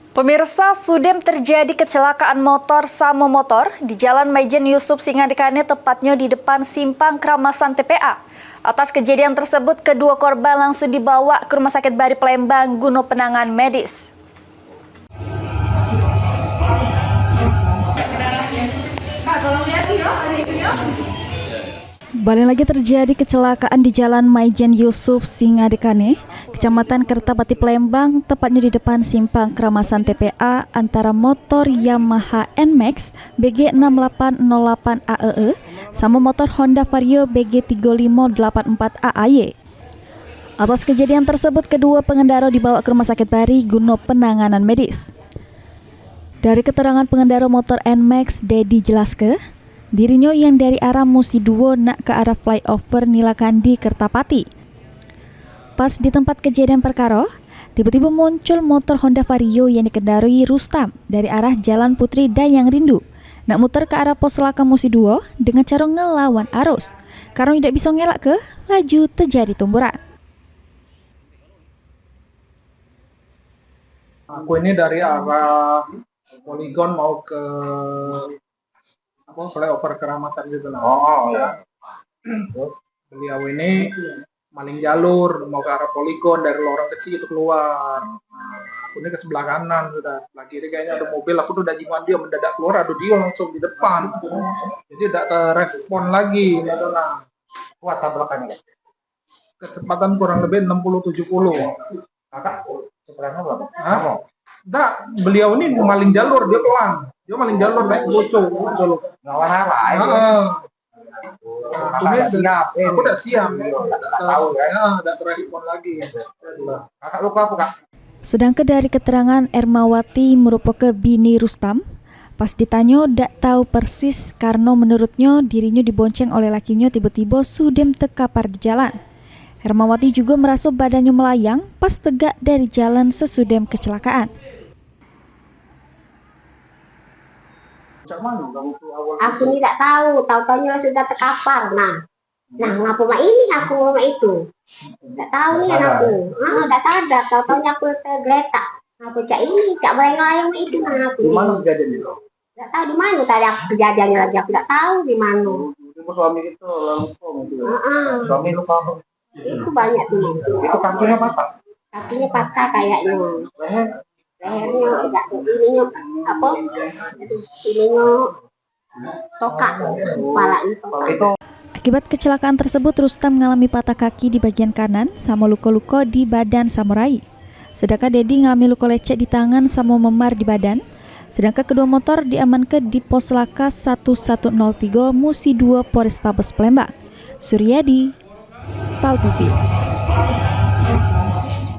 Pemirsa, Sudem terjadi kecelakaan motor sama motor di Jalan Maijen Yusuf Singadikane, tepatnya di depan Simpang Kramasan TPA. Atas kejadian tersebut, kedua korban langsung dibawa ke Rumah Sakit Bari Palembang guna penanganan medis. Balik lagi terjadi kecelakaan di Jalan Maijen Yusuf Singadikane, Kecamatan Kertapati Palembang, tepatnya di depan Simpang Kramasan TPA antara motor Yamaha NMAX BG6808 AEE sama motor Honda Vario BG3584 AAY. Atas kejadian tersebut, kedua pengendara dibawa ke Rumah Sakit Bari guna penanganan medis. Dari keterangan pengendara motor NMAX, Dedi jelaskan, dirinya yang dari arah Musi Duo nak ke arah flyover Nilakandi Kertapati. Pas di tempat kejadian perkara, tiba-tiba muncul motor Honda Vario yang dikendarai Rustam dari arah Jalan Putri Dayang Rindu, nak muter ke arah pos laka Musi Duo dengan cara ngelawan arus. Karena tidak bisa ngelak ke, laju terjadi tumburan. Aku ini dari arah Poligon mau ke flyover Keramasan gitu lah. Oh ya. Beliau ini maling jalur mau ke arah Poligon dari lorong kecil itu keluar. Aku ini ke sebelah kanan sudah, sebelah kiri kayaknya ada mobil. Aku tuh udah jimat dia mendadak keluar, aduh dia langsung di depan. Jadi tidak terrespon lagi. Kuat tabrakannya. Kecepatan kurang lebih 60-70. Kakak sebenarnya berapa? Hah? Enggak, beliau ini maling jalur, dia pelan. Dia maling jalur naik bocor. Ngelawan arah. Udah siap. Aku udah siap. Tahu kan? Ya, udah terrespon lagi. Kakak luka apa kak? Sedangkan dari keterangan Ermawati merupakan bini Rustam, pas ditanya tidak tahu persis karena menurutnya dirinya dibonceng oleh lakinya, tiba-tiba Sudem terkapar di jalan. Ermawati juga merasa badannya melayang pas tegak dari jalan sesudem kecelakaan. Aku tidak tahu-taunya sudah terkapar. Nah, ngapa mak ini aku mak itu? Tidak tahu nih aku. Tidak sadar. Taunya aku tergeletak. Aku cak ini, cak melayang itu aku. Di mana kejadian itu? Tidak tahu di mana tadi aku kejadiannya lagi. Aku tidak tahu di mana. Itu suami itu lalu suami luka apa? Itu banyak tuh. Itu kakinya patah. Kakinya patah kayaknya. Lehernya tidak ininya apa? Ininya tokak, kepalanya tokak. Akibat kecelakaan tersebut, Rustam mengalami patah kaki di bagian kanan sama luka-luka di badan samurai. Sedangkan Dedi mengalami luka lecet di tangan sama memar di badan. Sedangkan kedua motor diamankan di pos laka 1103 Musi 2 Polrestabes Palembang. Suryadi, PAL TV.